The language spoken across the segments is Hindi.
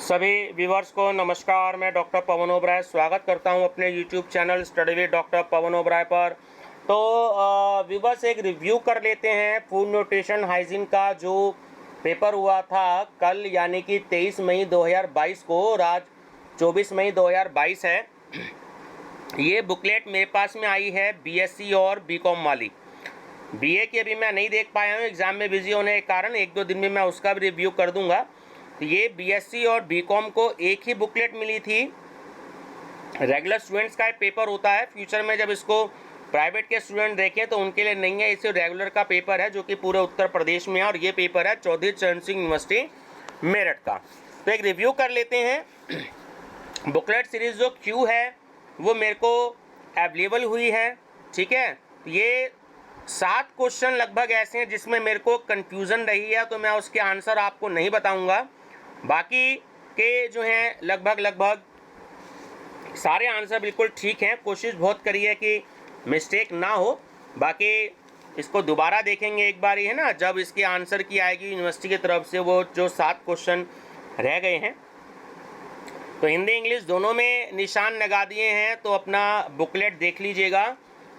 सभी व्यूवर्स को नमस्कार। मैं डॉक्टर पवन ओबराय स्वागत करता हूं अपने YouTube channel study with doctor Pavan Oberoi पर। तो व्यूवर्स एक रिव्यू कर लेते हैं फूड न्यूट्रिशन हाइजीन का जो पेपर हुआ था कल, यानी कि 23 मई 2022 को, और आज 24 मई 2022 है। ये बुकलेट मेरे पास में आई है बीएससी और बीकॉम वाली। बीए की अभी मैं नहीं देख पाया हूँ, एग्ज़ाम में बिजी होने के कारण। एक दो दिन में मैं उसका भी रिव्यू कर दूंगा। तो ये बीएससी और बीकॉम को एक ही बुकलेट मिली थी। रेगुलर स्टूडेंट्स का एक पेपर होता है, फ्यूचर में जब इसको प्राइवेट के स्टूडेंट देखें तो उनके लिए नहीं है, इसे रेगुलर का पेपर है जो कि पूरे उत्तर प्रदेश में है। और ये पेपर है चौधरी चरण सिंह यूनिवर्सिटी मेरठ का। तो एक रिव्यू कर लेते हैं। बुकलेट सीरीज जो क्यू है वो मेरे को अवेलेबल हुई है, ठीक है। ये 7 क्वेश्चन लगभग ऐसे हैं जिसमें मेरे को कन्फ्यूज़न रही है, तो मैं उसके आंसर आपको नहीं बताऊंगा। बाकी के जो हैं लगभग सारे आंसर बिल्कुल ठीक हैं। कोशिश बहुत करी है कि मिस्टेक ना हो। बाकी इसको दोबारा देखेंगे एक बार ही, है ना, जब इसके आंसर की आएगी यूनिवर्सिटी की तरफ से वो जो 7 क्वेश्चन रह गए हैं। तो हिंदी इंग्लिश दोनों में निशान लगा दिए हैं, तो अपना बुकलेट देख लीजिएगा।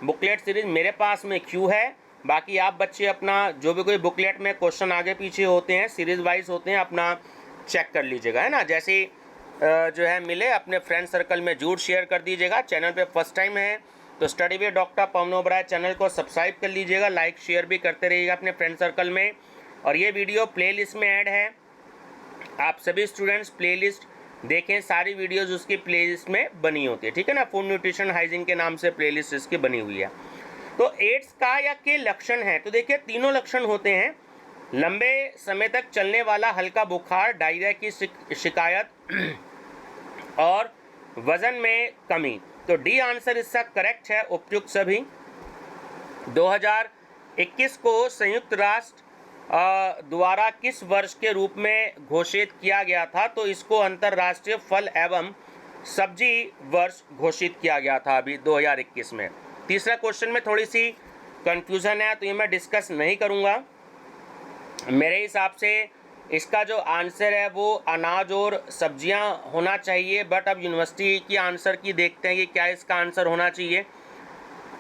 बुकलेट सीरीज मेरे पास में क्यू है। बाकी आप बच्चे अपना जो भी कोई बुकलेट में क्वेश्चन आगे पीछे होते हैं, सीरीज वाइज होते हैं, अपना चेक कर लीजिएगा, है ना। जैसे जो है मिले अपने फ्रेंड सर्कल में जरूर शेयर कर दीजिएगा। चैनल पे फर्स्ट टाइम है तो study with doctor Pavan Oberoi channel को सब्सक्राइब कर लीजिएगा, लाइक शेयर भी करते रहिएगा अपने फ्रेंड सर्कल में। और ये वीडियो प्लेलिस्ट में ऐड है, आप सभी स्टूडेंट्स प्लेलिस्ट देखें। सारी वीडियोज़ उसकी प्लेलिस्ट में बनी होती है, ठीक है ना। फूड न्यूट्रिशन हाइजीन के नाम से प्लेलिस्ट इसकी बनी हुई है। तो एड्स का या के लक्षण हैं, तो देखिए तीनों लक्षण होते हैं। लंबे समय तक चलने वाला हल्का बुखार, डायरिया की शिकायत और वजन में कमी। तो डी आंसर इसका करेक्ट है, उपयुक्त सभी। 2021 को संयुक्त राष्ट्र द्वारा किस वर्ष के रूप में घोषित किया गया था? तो इसको अंतर्राष्ट्रीय फल एवं सब्जी वर्ष घोषित किया गया था अभी 2021 में। तीसरा क्वेश्चन में थोड़ी सी कंफ्यूजन है, तो ये मैं डिस्कस नहीं करूँगा। मेरे हिसाब से इसका जो आंसर है वो अनाज और सब्जियां होना चाहिए, बट अब यूनिवर्सिटी की आंसर की देखते हैं कि क्या इसका आंसर होना चाहिए।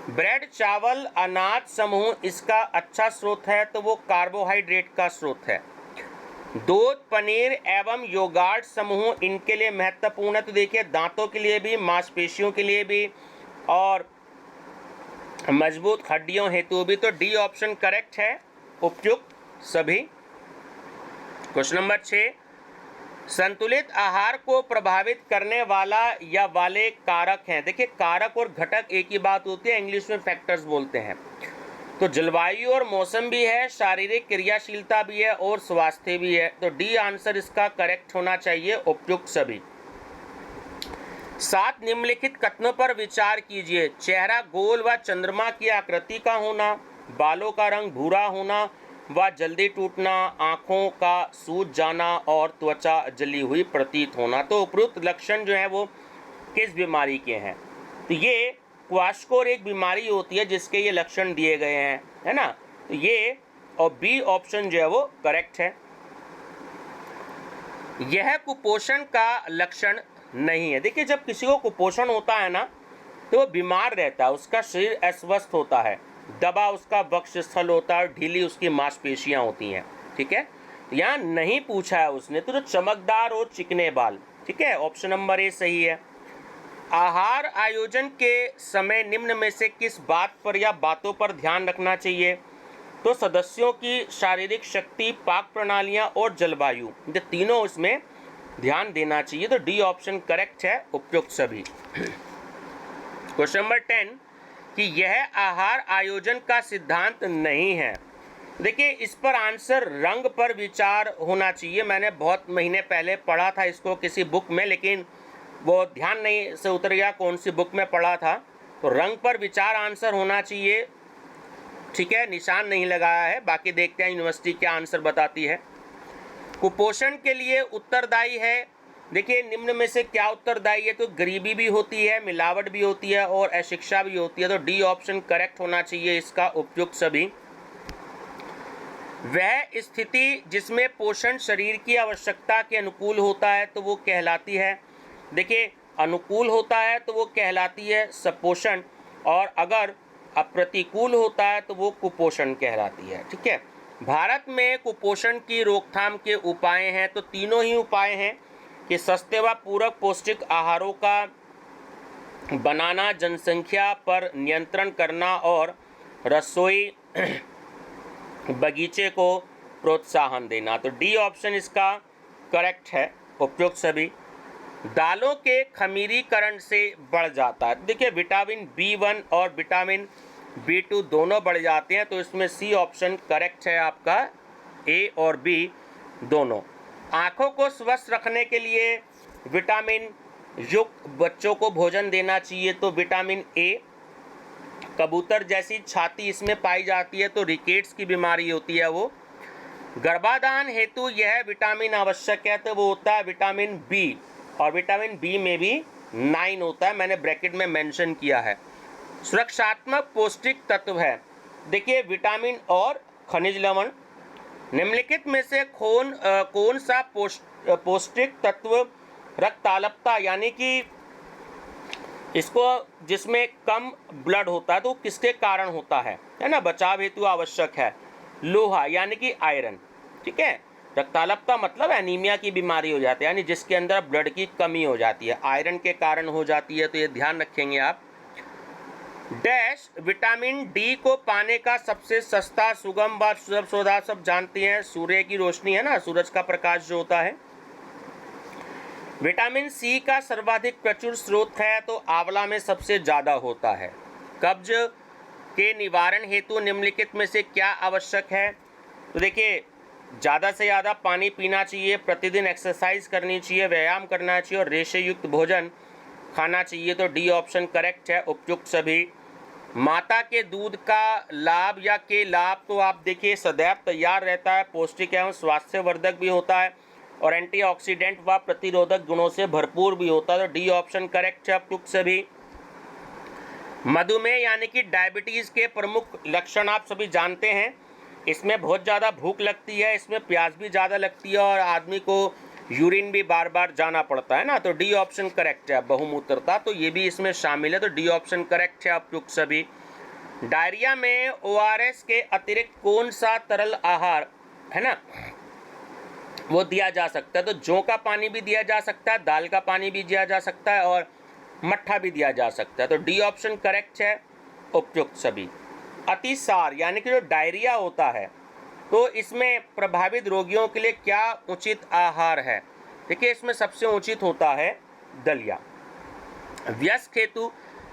ब्रेड, चावल, अनाज समूह इसका अच्छा स्रोत है, तो वो कार्बोहाइड्रेट का स्रोत है। दूध, पनीर एवं योगार्ट समूह इनके लिए महत्वपूर्ण है, तो देखिए दांतों के लिए भी, मांसपेशियों के लिए भी और मजबूत हड्डियों हेतु भी। तो डी ऑप्शन करेक्ट है, उपयुक्त सभी। क्वेश्चन नंबर 6, संतुलित आहार को प्रभावित करने वाला या वाले कारक हैं। देखिए कारक और घटक एक ही बात होती है, इंग्लिश में फैक्टर्स बोलते हैं। तो जलवायु और मौसम भी है, शारीरिक क्रियाशीलता भी है और स्वास्थ्य भी है। तो डी आंसर इसका करेक्ट होना चाहिए, उपयुक्त सभी। 7 निम्नलिखित कथनों पर विचार कीजिए। चेहरा गोल व चंद्रमा की आकृति का होना, बालों का रंग भूरा होना व जल्दी टूटना, आँखों का सूज जाना और त्वचा जली हुई प्रतीत होना। तो उपरोक्त लक्षण जो है वो किस बीमारी के हैं? तो ये क्वाशकोर एक बीमारी होती है जिसके ये लक्षण दिए गए हैं, है ना। तो ये और बी ऑप्शन जो है वो करेक्ट है। यह कुपोषण का लक्षण नहीं है। देखिए जब किसी को कुपोषण होता है ना तो वो बीमार रहता है, उसका शरीर अस्वस्थ होता है, दबा उसका वक्षस्थल होता है, ढीली उसकी मांसपेशियां होती हैं, ठीक है। यहाँ नहीं पूछा है उसने, तो जो चमकदार और चिकने बाल, ठीक है, ऑप्शन नंबर ए सही है। आहार आयोजन के समय निम्न में से किस बात पर या बातों पर ध्यान रखना चाहिए? तो सदस्यों की शारीरिक शक्ति, पाक प्रणालियाँ और जलवायु, ये तीनों इसमें ध्यान देना चाहिए। तो डी ऑप्शन करेक्ट है, उपयुक्त सभी। क्वेश्चन नंबर 10 कि यह आहार आयोजन का सिद्धांत नहीं है। देखिए इस पर आंसर रंग पर विचार होना चाहिए। मैंने बहुत महीने पहले पढ़ा था इसको किसी बुक में, लेकिन वो ध्यान नहीं से उतर गया कौन सी बुक में पढ़ा था। तो रंग पर विचार आंसर होना चाहिए, ठीक है, निशान नहीं लगाया है। बाकी देखते हैं यूनिवर्सिटी क्या आंसर बताती है। कुपोषण के लिए उत्तरदायी है, देखिए निम्न में से क्या उत्तरदायी है? तो गरीबी भी होती है, मिलावट भी होती है और अशिक्षा भी होती है। तो डी ऑप्शन करेक्ट होना चाहिए इसका, उपयुक्त सभी। वह स्थिति जिसमें पोषण शरीर की आवश्यकता के अनुकूल होता है तो वो कहलाती है, देखिए अनुकूल होता है तो वो कहलाती है सपोषण, और अगर अप्रतिकूल होता है तो वो कुपोषण कहलाती है। ठीक है, भारत में कुपोषण की रोकथाम के उपाय हैं, तो तीनों ही उपाय हैं कि सस्ते व पूरक पौष्टिक आहारों का बनाना, जनसंख्या पर नियंत्रण करना और रसोई बगीचे को प्रोत्साहन देना। तो डी ऑप्शन इसका करेक्ट है, उपयुक्त सभी। दालों के खमीरीकरण से बढ़ जाता है, देखिए विटामिन B1 और विटामिन B2 दोनों बढ़ जाते हैं, तो इसमें सी ऑप्शन करेक्ट है आपका, ए और बी दोनों। आँखों को स्वस्थ रखने के लिए विटामिन युक्त बच्चों को भोजन देना चाहिए, तो विटामिन ए। कबूतर जैसी छाती इसमें पाई जाती है, तो रिकेट्स की बीमारी होती है वो। गर्भाधान हेतु यह विटामिन आवश्यक है, तो वो होता है विटामिन बी, और विटामिन बी में भी 9 होता है, मैंने ब्रैकेट में मेंशन किया है। सुरक्षात्मक पौष्टिक तत्व है, देखिए विटामिन और खनिज लवण। निम्नलिखित में से कौन सा पौष्टिक तत्व रक्ताल्पता यानी कि इसको जिसमें कम ब्लड होता है तो किसके कारण होता है ना, बचाव हेतु आवश्यक है। लोहा यानी कि आयरन। ठीक है, रक्ताल्पता मतलब एनीमिया की बीमारी हो जाती है, यानी जिसके अंदर ब्लड की कमी हो जाती है, आयरन के कारण हो जाती है, तो ये ध्यान रखेंगे आप। डैश विटामिन डी को पाने का सबसे सस्ता सुगम व सुलभ स्रोत सब जानते हैं, सूर्य की रोशनी है ना, सूरज का प्रकाश जो होता है। विटामिन सी का सर्वाधिक प्रचुर स्रोत है, तो आंवला में सबसे ज़्यादा होता है। कब्ज के निवारण हेतु निम्नलिखित में से क्या आवश्यक है, तो देखिए ज़्यादा से ज़्यादा पानी पीना चाहिए, प्रतिदिन एक्सरसाइज करनी चाहिए, व्यायाम करना चाहिए और रेशे युक्त भोजन खाना चाहिए, तो डी ऑप्शन करेक्ट है, उपयुक्त सभी। माता के दूध का लाभ या के लाभ, तो आप देखिए सदैव तैयार रहता है, पौष्टिक एवं स्वास्थ्यवर्धक भी होता है और एंटीऑक्सीडेंट व प्रतिरोधक गुणों से भरपूर भी होता है, तो डी ऑप्शन करेक्ट है, उपयुक्त सभी। मधुमेह यानी कि डायबिटीज़ के प्रमुख लक्षण आप सभी जानते हैं, इसमें बहुत ज़्यादा भूख लगती है, इसमें प्यास भी ज़्यादा लगती है और आदमी को यूरिन भी बार बार जाना पड़ता है ना, तो डी ऑप्शन करेक्ट है। बहुमूत्रता, तो ये भी इसमें शामिल है, तो डी ऑप्शन करेक्ट है, उपयुक्त सभी। डायरिया में ORS के अतिरिक्त कौन सा तरल आहार है ना वो दिया जा सकता है, तो जौ का पानी भी दिया जा सकता है, दाल का पानी भी दिया जा सकता है और मट्ठा भी दिया जा सकता है, तो डी ऑप्शन करेक्ट है, उपयुक्त सभी। अतिसार यानी कि जो डायरिया होता है, तो इसमें प्रभावित रोगियों के लिए क्या उचित आहार है, देखिए इसमें सबसे उचित होता है दलिया। वयस्क हेतु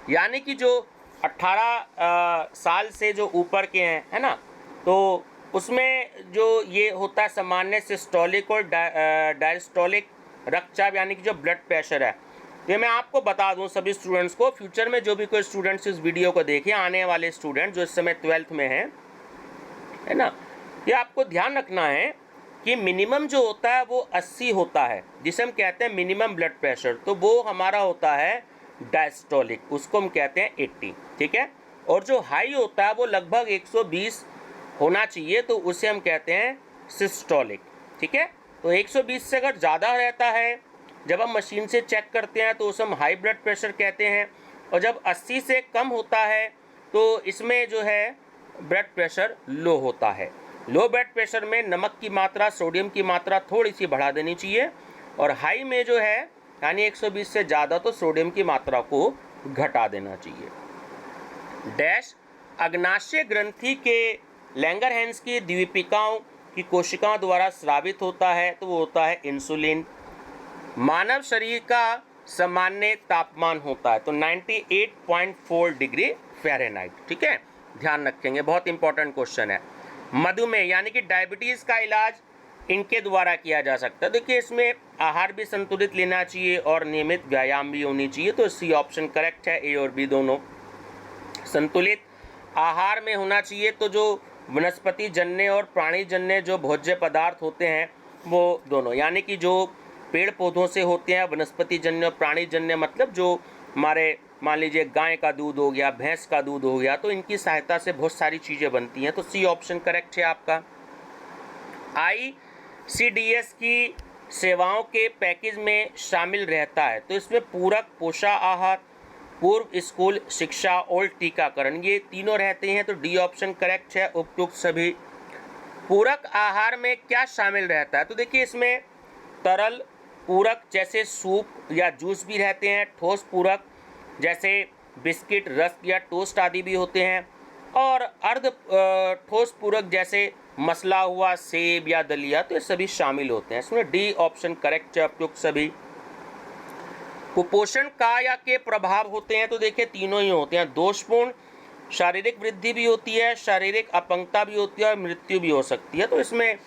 यानी कि जो 18 साल से जो ऊपर के हैं है ना, तो उसमें जो ये होता है सामान्य सिस्टोलिक और डायस्टोलिक रक्तचाप यानी कि जो ब्लड प्रेशर है, ये मैं आपको बता दूं सभी स्टूडेंट्स को, फ्यूचर में जो भी कोई स्टूडेंट्स इस वीडियो को देखें, आने वाले स्टूडेंट जो इस समय 12th में हैं है ना, ये आपको ध्यान रखना है कि मिनिमम जो होता है वो 80 होता है, जिसे हम कहते हैं मिनिमम ब्लड प्रेशर, तो वो हमारा होता है डायस्टोलिक, उसको हम कहते हैं 80। ठीक है, और जो हाई होता है वो लगभग 120 होना चाहिए, तो उसे हम कहते हैं सिस्टोलिक। ठीक है, तो 120 से अगर ज़्यादा रहता है, जब हम मशीन से चेक करते हैं तो उसे हम हाई ब्लड प्रेशर कहते हैं, और जब 80 से कम होता है तो इसमें जो है ब्लड प्रेशर लो होता है। लो ब्लड प्रेशर में नमक की मात्रा, सोडियम की मात्रा थोड़ी सी बढ़ा देनी चाहिए, और हाई में जो है यानी 120 से ज़्यादा तो सोडियम की मात्रा को घटा देना चाहिए। डैश अग्नाशय ग्रंथि के लैंगरहैंस की द्वीपिकाओं की कोशिकाओं द्वारा स्रावित होता है, तो वो होता है इंसुलिन। मानव शरीर का सामान्य तापमान होता है, तो 98.4 डिग्री फ़ारेनहाइट। ठीक है, ध्यान रखेंगे, बहुत इंपॉर्टेंट क्वेश्चन है। मधुमेह यानी कि डायबिटीज़ का इलाज इनके द्वारा किया जा सकता है, देखिए इसमें आहार भी संतुलित लेना चाहिए और नियमित व्यायाम भी होनी चाहिए, तो सी ऑप्शन करेक्ट है, ए और बी दोनों। संतुलित आहार में होना चाहिए, तो जो वनस्पति जन्य और प्राणी जन्य जो भोज्य पदार्थ होते हैं वो दोनों, यानी कि जो पेड़ पौधों से होते हैं, वनस्पति जन्य और प्राणी जन्य मतलब जो हमारे मान लीजिए गाय का दूध हो गया, भैंस का दूध हो गया, तो इनकी सहायता से बहुत सारी चीज़ें बनती हैं, तो सी ऑप्शन करेक्ट है आपका। ICDS की सेवाओं के पैकेज में शामिल रहता है। तो इसमें पूरक पोषाहार, पूर्व स्कूल शिक्षा और टीकाकरण, ये तीनों रहते हैं। तो डी ऑप्शन करेक्ट है, उपयुक्त सभी। पूरक आहार में क्या शामिल रहता है? तो देखिए इसमें तरल पूरक जैसे सूप या जूस भी रहते हैं, ठोस पूरक जैसे बिस्किट, रस्क या टोस्ट आदि भी होते हैं, और अर्ध ठोस पूरक जैसे मसला हुआ, सेब या दलिया, तो ये सभी शामिल होते हैं। इसमें डी ऑप्शन करेक्ट है, उपयुक्त सभी। कुपोषण का या के प्रभाव होते हैं? तो देखिए तीनों ही होते हैं। दोषपूर्ण शारीरिक वृद्धि भी होती है, शारीरिक अपंगता भी होती है और मृत्यु भी हो सकती है। तो इसमें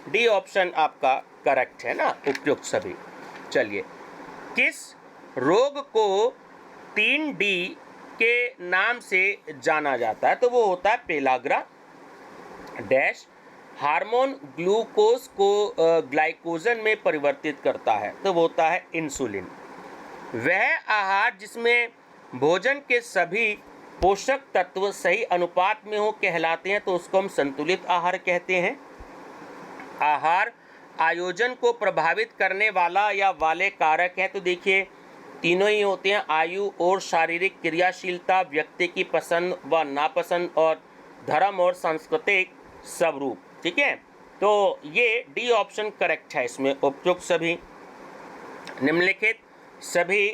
डी ऑप्शन आपका करेक्ट है ना, उपयुक्त सभी। चलिए, किस रोग को 3D के नाम से जाना जाता है? तो वो होता है पेलाग्रा डैश। हार्मोन ग्लूकोज को ग्लाइकोजन में परिवर्तित करता है, तो वो होता है इंसुलिन। वह आहार जिसमें भोजन के सभी पोषक तत्व सही अनुपात में हो कहलाते हैं, तो उसको हम संतुलित आहार कहते हैं। आहार आयोजन को प्रभावित करने वाला या वाले कारक है? तो देखिए तीनों ही होते हैं। आयु और शारीरिक क्रियाशीलता, व्यक्ति की पसंद व नापसंद, और धर्म और सांस्कृतिक स्वरूप। ठीक है, तो ये डी ऑप्शन करेक्ट है, इसमें उपयुक्त सभी। निम्नलिखित सभी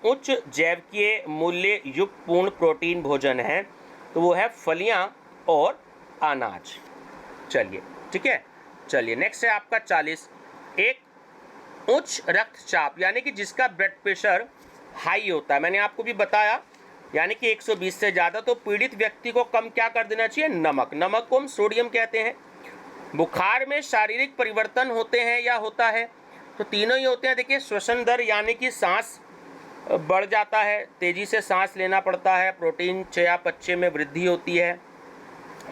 उच्च जैविकीय मूल्य युक्त पूर्ण प्रोटीन भोजन है, तो वो है फलियां और अनाज। चलिए, ठीक है। चलिए, नेक्स्ट है आपका 40। एक उच्च रक्तचाप यानी कि जिसका ब्लड प्रेशर हाई होता है, मैंने आपको भी बताया, यानी कि 120 से ज़्यादा, तो पीड़ित व्यक्ति को कम क्या कर देना चाहिए? नमक को हम सोडियम कहते हैं। बुखार में शारीरिक परिवर्तन होते हैं या होता है? तो तीनों ही होते हैं। देखिए, श्वसन दर यानी कि सांस बढ़ जाता है, तेजी से सांस लेना पड़ता है, प्रोटीन चयापचय में वृद्धि होती है,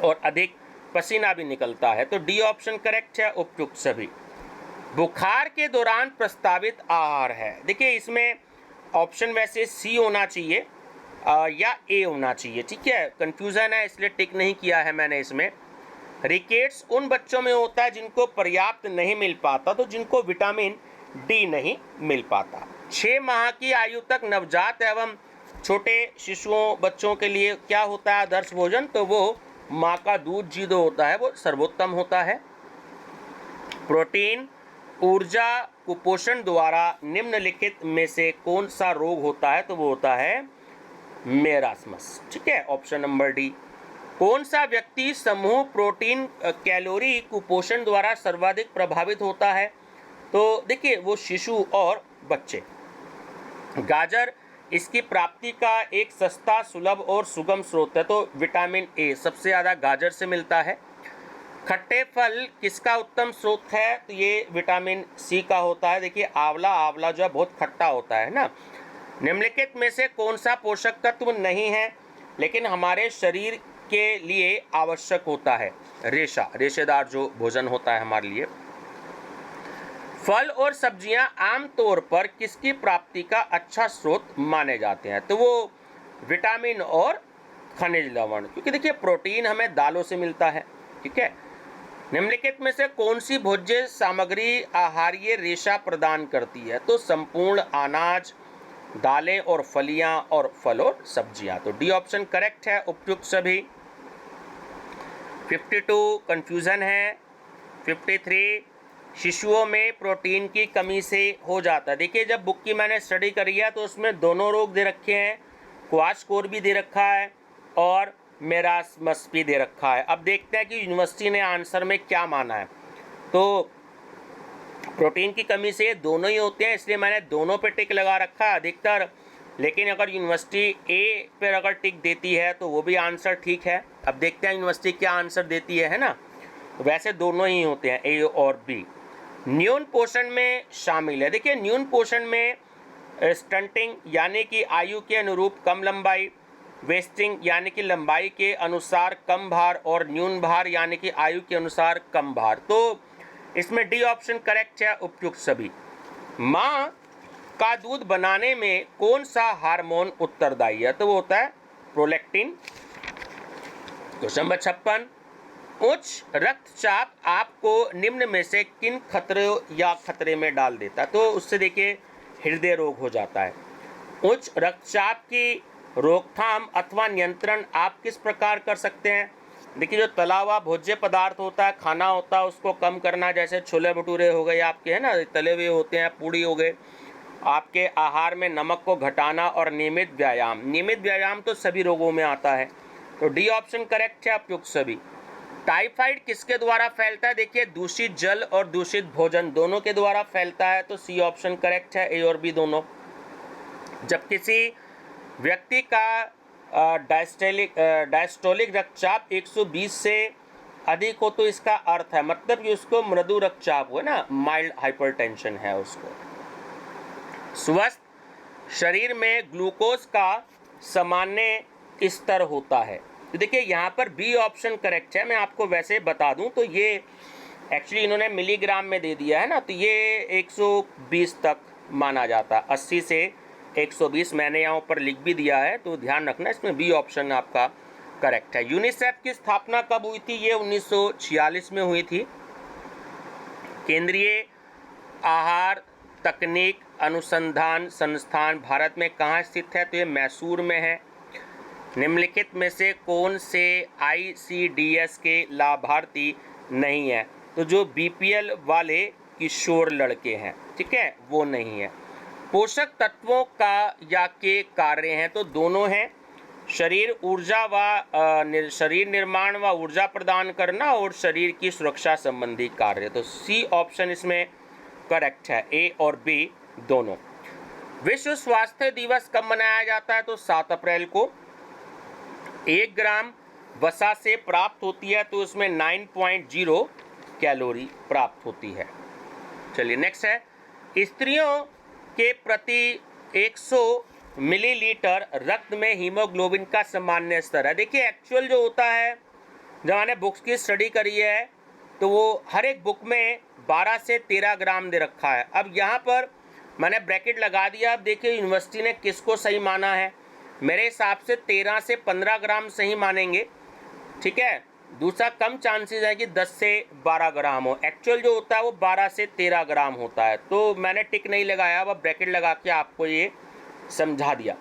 और अधिक पसीना भी निकलता है। तो डी ऑप्शन करेक्ट है, उपयुक्त सभी। बुखार के दौरान प्रस्तावित आहार है? देखिए इसमें ऑप्शन वैसे सी होना चाहिए या ए होना चाहिए। ठीक है, कंफ्यूजन है इसलिए टिक नहीं किया है मैंने इसमें। रिकेट्स उन बच्चों में होता है जिनको पर्याप्त नहीं मिल पाता, तो जिनको विटामिन डी नहीं मिल पाता। 6 माह की आयु तक नवजात एवं छोटे शिशुओं बच्चों के लिए क्या होता है आदर्श भोजन? तो वो माँ का दूध जो होता है वो सर्वोत्तम होता है। प्रोटीन ऊर्जा कुपोषण द्वारा निम्नलिखित में से कौन सा रोग होता है? तो वो होता है मेरास्मस। ठीक है, ऑप्शन नंबर डी। कौन सा व्यक्ति समूह प्रोटीन कैलोरी कुपोषण द्वारा सर्वाधिक प्रभावित होता है? तो देखिए वो शिशु और बच्चे। गाजर इसकी प्राप्ति का एक सस्ता, सुलभ और सुगम स्रोत है, तो विटामिन ए सबसे ज़्यादा गाजर से मिलता है। खट्टे फल किसका उत्तम स्रोत है? तो ये विटामिन सी का होता है। देखिए आंवला जो है बहुत खट्टा होता है ना। निम्नलिखित में से कौन सा पोषक तत्व नहीं है लेकिन हमारे शरीर के लिए आवश्यक होता है? रेशेदार जो भोजन होता है हमारे लिए। फल और सब्जियां आमतौर पर किसकी प्राप्ति का अच्छा स्रोत माने जाते हैं? तो वो विटामिन और खनिज लवण, क्योंकि देखिए प्रोटीन हमें दालों से मिलता है। ठीक है, निम्नलिखित में से कौन सी भोज्य सामग्री आहारीय रेशा प्रदान करती है? तो संपूर्ण अनाज, दालें और फलियां, और फल और सब्जियां। तो डी ऑप्शन करेक्ट है, उपयुक्त सभी। 52 कंफ्यूजन है। 53 शिशुओं में प्रोटीन की कमी से हो जाता है। देखिए जब बुक की मैंने स्टडी करी है तो उसमें दोनों रोग दे रखे हैं, क्वाशकोर भी दे रखा है और मेरास्मस भी दे रखा है। अब देखते हैं कि यूनिवर्सिटी ने आंसर में क्या माना है। तो प्रोटीन की कमी से दोनों ही होते हैं, इसलिए मैंने दोनों पे टिक लगा रखा है अधिकतर। लेकिन अगर यूनिवर्सिटी ए पर अगर टिक देती है तो वो भी आंसर ठीक है। अब देखते हैं यूनिवर्सिटी क्या आंसर देती है ना। वैसे दोनों ही होते हैं, ए और बी। न्यून पोषण में शामिल है। देखिए न्यून पोषण में स्टंटिंग यानी कि आयु के अनुरूप कम लंबाई, वेस्टिंग यानी कि लंबाई के अनुसार कम भार, और न्यून भार यानी कि आयु के अनुसार कम भार। तो इसमें डी ऑप्शन करेक्ट है, उपयुक्त सभी। माँ का दूध बनाने में कौन सा हार्मोन उत्तरदायी है? तो वो होता है प्रोलैक्टिन। Question number 56। उच्च रक्तचाप आपको निम्न में से किन खतरे में डाल देता है? तो उससे देखिए हृदय रोग हो जाता है। उच्च रक्तचाप की रोकथाम अथवा नियंत्रण आप किस प्रकार कर सकते हैं? देखिए, जो तला हुआ भोज्य पदार्थ होता है, खाना होता है, उसको कम करना, जैसे छोले भटूरे हो गए आपके, है ना, तले हुए होते हैं, पूड़ी हो गए। आपके आहार में नमक को घटाना और नियमित व्यायाम तो सभी रोगों में आता है, तो डी ऑप्शन करेक्ट है, उपयुक्त सभी। टाइफाइड किसके द्वारा फैलता है? देखिए, दूषित जल और दूषित भोजन दोनों के द्वारा फैलता है, तो सी ऑप्शन करेक्ट है, ए और बी दोनों। जब किसी व्यक्ति का डायस्टोलिक रक्तचाप 120 से अधिक हो तो इसका अर्थ है, मतलब कि उसको मृदु रक्तचाप हो, ना, माइल्ड हाइपरटेंशन है उसको। स्वस्थ शरीर में ग्लूकोज का सामान्य स्तर होता है, तो देखिए यहाँ पर बी ऑप्शन करेक्ट है। मैं आपको वैसे बता दूं तो ये एक्चुअली इन्होंने मिलीग्राम में दे दिया है ना, तो ये 120 तक माना जाता है, 80 से 120 मैंने यहाँ ऊपर लिख भी दिया है, तो ध्यान रखना, इसमें बी ऑप्शन आपका करेक्ट है। यूनिसेफ की स्थापना कब हुई थी? ये 1946 में हुई थी। केंद्रीय आहार तकनीक अनुसंधान संस्थान भारत में कहाँ स्थित है? तो ये मैसूर में है। निम्नलिखित में से कौन से ICDS के लाभार्थी नहीं है? तो जो BPL वाले किशोर लड़के हैं, ठीक है, वो नहीं है। पोषक तत्वों का या के कार्य हैं? तो दोनों हैं, शरीर निर्माण व ऊर्जा प्रदान करना और शरीर की सुरक्षा संबंधी कार्य, तो सी ऑप्शन इसमें करेक्ट है, ए और बी दोनों। विश्व स्वास्थ्य दिवस कब मनाया जाता है? तो 7 अप्रैल को। 1 ग्राम वसा से प्राप्त होती है, तो उसमें 9.0 कैलोरी प्राप्त होती है। चलिए नेक्स्ट है, स्त्रियों के प्रति 100 मिलीलीटर रक्त में हीमोग्लोबिन का सामान्य स्तर है। देखिए, एक्चुअल जो होता है, जब मैंने बुक्स की स्टडी करी है तो वो हर एक बुक में 12 से 13 ग्राम दे रखा है। अब यहाँ पर मैंने ब्रैकेट लगा दिया। अब देखिए यूनिवर्सिटी ने किसको सही माना है, मेरे हिसाब से 13 से 15 ग्राम सही मानेंगे, ठीक है। दूसरा कम चांसेस है कि 10 से 12 ग्राम हो, एक्चुअल जो होता है वो 12 से 13 ग्राम होता है, तो मैंने टिक नहीं लगाया, अब ब्रैकेट लगा के आपको ये समझा दिया।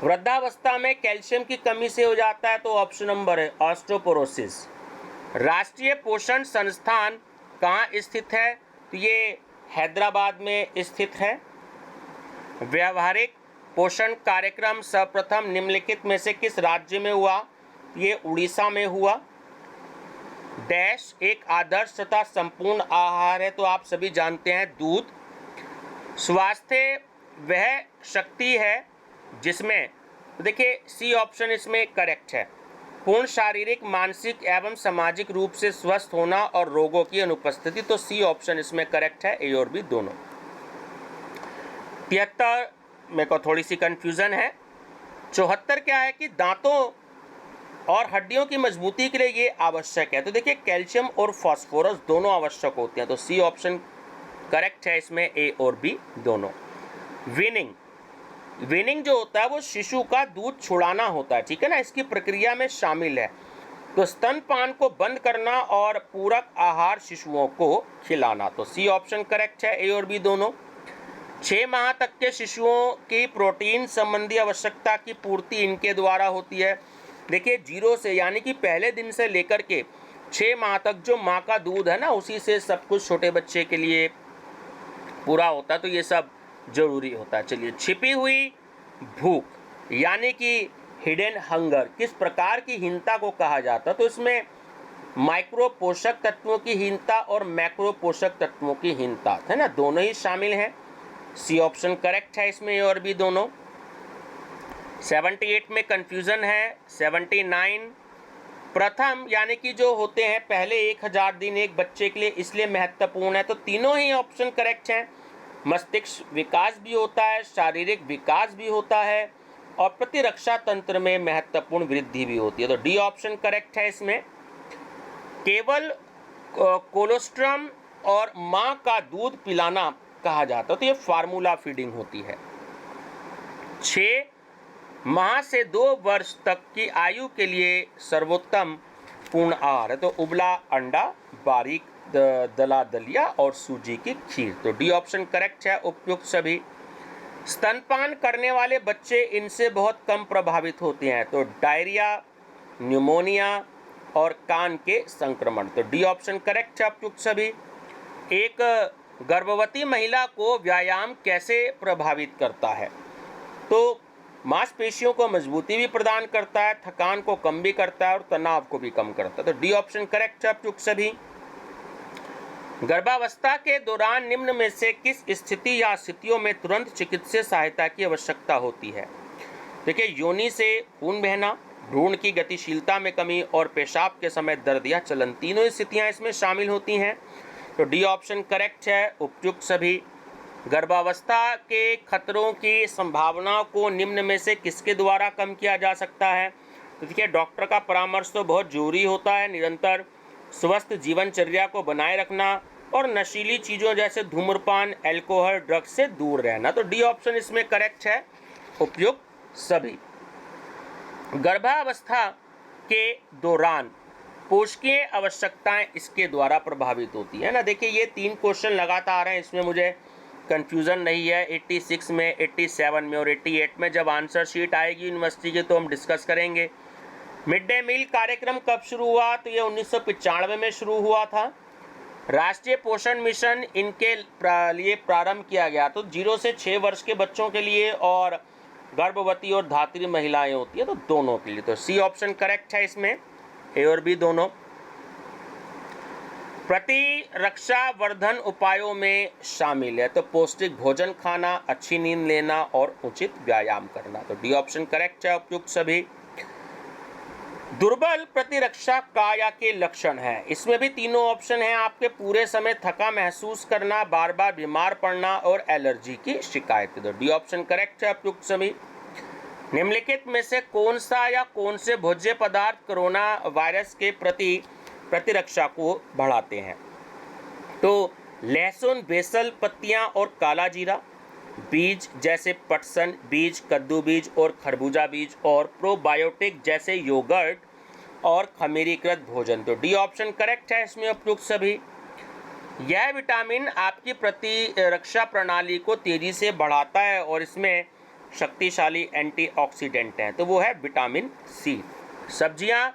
वृद्धावस्था में कैल्शियम की कमी से हो जाता है, तो ऑप्शन नंबर है ऑस्टियोपोरोसिस। राष्ट्रीय पोषण संस्थान कहाँ स्थित है? तो ये हैदराबाद में स्थित है। व्यावहारिक पोषण कार्यक्रम सर्वप्रथम निम्नलिखित में से किस राज्य में हुआ? ये उड़ीसा में हुआ। डैश एक आदर्श तथा संपूर्ण आहार है, तो आप सभी जानते हैं दूध। स्वास्थ्य वह शक्ति है जिसमें, देखिए सी ऑप्शन इसमें करेक्ट है, पूर्ण शारीरिक मानसिक एवं सामाजिक रूप से स्वस्थ होना और रोगों की अनुपस्थिति, तो सी ऑप्शन इसमें करेक्ट है, ए और बी दोनों। 73 मेरे को थोड़ी सी कंफ्यूजन है। 74 क्या है कि दांतों और हड्डियों की मजबूती के लिए ये आवश्यक है, तो देखिए कैल्शियम और फास्फोरस दोनों आवश्यक होते हैं, तो सी ऑप्शन करेक्ट है इसमें, ए और बी दोनों। वीनिंग जो होता है वो शिशु का दूध छुड़ाना होता है, ठीक है ना, इसकी प्रक्रिया में शामिल है, तो स्तनपान को बंद करना और पूरक आहार शिशुओं को खिलाना, तो सी ऑप्शन करेक्ट है, ए और बी दोनों। 6 माह तक के शिशुओं की प्रोटीन संबंधी आवश्यकता की पूर्ति इनके द्वारा होती है। देखिए 0 से यानी कि पहले दिन से लेकर के 6 माह तक जो माँ का दूध है ना, उसी से सब कुछ छोटे बच्चे के लिए पूरा होता है, तो ये सब जरूरी होता है। चलिए, छिपी हुई भूख यानी कि हिडन हंगर किस प्रकार की हीनता को कहा जाता है? तो इसमें माइक्रो पोषक तत्वों की हीनता और मैक्रो पोषक तत्वों की हीनता, है ना, दोनों ही शामिल हैं, सी ऑप्शन करेक्ट है इसमें, और भी दोनों। 78 में कंफ्यूजन है। 79 प्रथम यानी कि जो होते हैं पहले 1000 दिन एक बच्चे के लिए, इसलिए महत्वपूर्ण है, तो तीनों ही ऑप्शन करेक्ट हैं। मस्तिष्क विकास भी होता है, शारीरिक विकास भी होता है और प्रतिरक्षा तंत्र में महत्वपूर्ण वृद्धि भी होती है, तो डी ऑप्शन करेक्ट है इसमें। केवल कोलोस्ट्रम और माँ का दूध पिलाना कहा जाता है, तो ये फार्मूला फीडिंग होती है। 6 माह से 2 वर्ष तक की आयु के लिए सर्वोत्तम पूर्ण आहार है, तो उबला अंडा, बारीक दला दलिया और सूजी की खीर। तो डी ऑप्शन करेक्ट है, उपयुक्त सभी। स्तनपान करने वाले बच्चे इनसे बहुत कम प्रभावित होते हैं, तो डायरिया, न्यूमोनिया और कान के संक्रमण। तो डी ऑप्शन करेक्ट है, उपयुक्त सभी। एक गर्भवती महिला को व्यायाम कैसे प्रभावित करता है? तो मांसपेशियों को मजबूती भी प्रदान करता है, थकान को कम भी करता है और तनाव को भी कम करता है। तो डी ऑप्शन करेक्ट है, उपयुक्त सभी। गर्भावस्था के दौरान निम्न में से किस स्थिति या स्थितियों में तुरंत चिकित्सीय सहायता की आवश्यकता होती है? देखिए, योनि से खून बहना, भ्रूण की गतिशीलता में कमी और पेशाब के समय दर्द या चलन, तीनों स्थितियां इसमें शामिल होती हैं। तो डी ऑप्शन करेक्ट है, उपयुक्त सभी। गर्भावस्था के खतरों की संभावना को निम्न में से किसके द्वारा कम किया जा सकता है? तो देखिए, डॉक्टर का परामर्श तो बहुत जरूरी होता है, निरंतर स्वस्थ जीवनचर्या को बनाए रखना और नशीली चीज़ों जैसे धूम्रपान, अल्कोहल, ड्रग्स से दूर रहना। तो डी ऑप्शन इसमें करेक्ट है, उपयुक्त सभी। गर्भावस्था के दौरान पोषकीय आवश्यकताएं इसके द्वारा प्रभावित होती है ना। देखिए, ये 3 क्वेश्चन लगातार हैं, इसमें मुझे कंफ्यूजन नहीं है। 86 में, 87 में और 88 में जब आंसर शीट आएगी यूनिवर्सिटी की तो हम डिस्कस करेंगे। मिड डे मील कार्यक्रम कब शुरू हुआ? तो ये 1995 में शुरू हुआ था। राष्ट्रीय पोषण मिशन इनके लिए प्रारंभ किया गया, तो 0 से 6 वर्ष के बच्चों के लिए और गर्भवती और धात्री महिलाएं होती है तो दोनों के लिए। तो सी ऑप्शन करेक्ट है इसमें, ए और बी दोनों। प्रतिरक्षा वर्धन उपायों में शामिल है, तो पौष्टिक भोजन खाना, अच्छी नींद लेना और उचित व्यायाम करना। तो डी ऑप्शन करेक्ट है, उपयुक्त सभी। दुर्बल प्रतिरक्षा काया के लक्षण हैं, इसमें भी तीनों ऑप्शन हैं आपके। पूरे समय थका महसूस करना, बार बार बीमार पड़ना और एलर्जी की शिकायत। तो डी ऑप्शन करेक्ट है, उपयुक्त सभी। निम्नलिखित में से कौन सा या कौन से भोज्य पदार्थ कोरोना वायरस के प्रति प्रतिरक्षा को बढ़ाते हैं? तो लहसुन, बेसल पत्तियां और काला जीरा, बीज जैसे पटसन बीज, कद्दू बीज और खरबूजा बीज, और प्रोबायोटिक जैसे योगर्ट और खमीरीकृत भोजन। तो डी ऑप्शन करेक्ट है इसमें, उपयुक्त सभी। यह विटामिन आपकी प्रतिरक्षा प्रणाली को तेजी से बढ़ाता है और इसमें शक्तिशाली एंटीऑक्सीडेंट हैं, तो वो है विटामिन सी। सब्जियां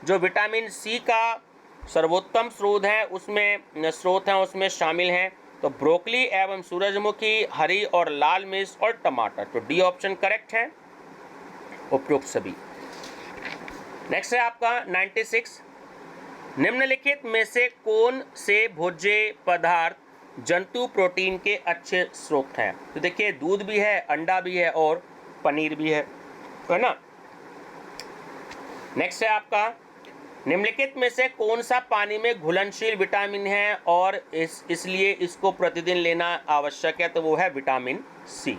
जो विटामिन सी का सर्वोत्तम स्रोत हैं उसमें शामिल हैं, तो ब्रोकली एवं सूरजमुखी, हरी और लाल मिर्च और टमाटर। तो डी ऑप्शन करेक्ट है, उपयुक्त सभी। नेक्स्ट है आपका 96। निम्नलिखित में से कौन से भोज्य पदार्थ जंतु प्रोटीन के अच्छे स्रोत हैं? तो देखिए, दूध भी है, अंडा भी है और पनीर भी है ना। नेक्स्ट है आपका, निम्नलिखित में से कौन सा पानी में घुलनशील विटामिन है और इसलिए इसको प्रतिदिन लेना आवश्यक है? तो वो है विटामिन सी।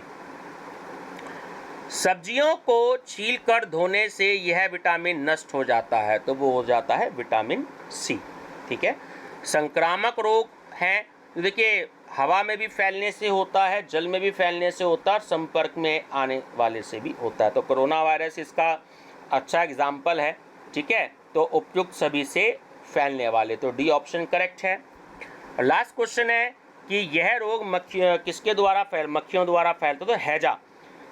सब्जियों को छीलकर धोने से यह विटामिन नष्ट हो जाता है, तो वो हो जाता है विटामिन सी। ठीक है। संक्रामक रोग हैं, तो देखिए, हवा में भी फैलने से होता है, जल में भी फैलने से होता है और संपर्क में आने वाले से भी होता है। तो कोरोना वायरस इसका अच्छा एग्जाम्पल है। ठीक है, तो उपयुक्त सभी से फैलने वाले। तो डी ऑप्शन करेक्ट है। लास्ट क्वेश्चन है कि यह रोग किसके द्वारा मक्खियों द्वारा फैलता? तो हैजा।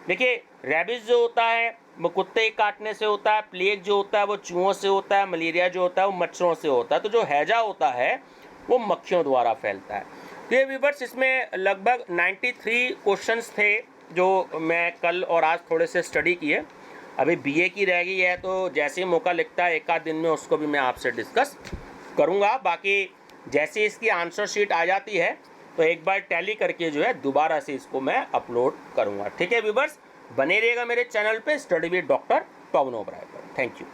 देखिए, रेबिस जो होता है वो कुत्ते काटने से होता है, प्लेग जो होता है वो चूहों से होता है, मलेरिया जो होता है वो मच्छरों से होता है, तो जो हैजा होता है वो मक्खियों द्वारा फैलता है। तो ये व्यूअर्स, इसमें लगभग 93 क्वेश्चंस थे जो मैं कल और आज थोड़े से स्टडी किए। अभी बीए की रह गई है, तो जैसे ही मौका लगता है एक आध दिन में उसको भी मैं आपसे डिस्कस करूँगा। बाकी जैसे इसकी आंसर शीट आ जाती है तो एक बार टैली करके जो है दोबारा से इसको मैं अपलोड करूँगा। ठीक है व्यूअर्स, बने रहिएगा मेरे चैनल पे study with doctor Pavan Oberoi पर। Thank you.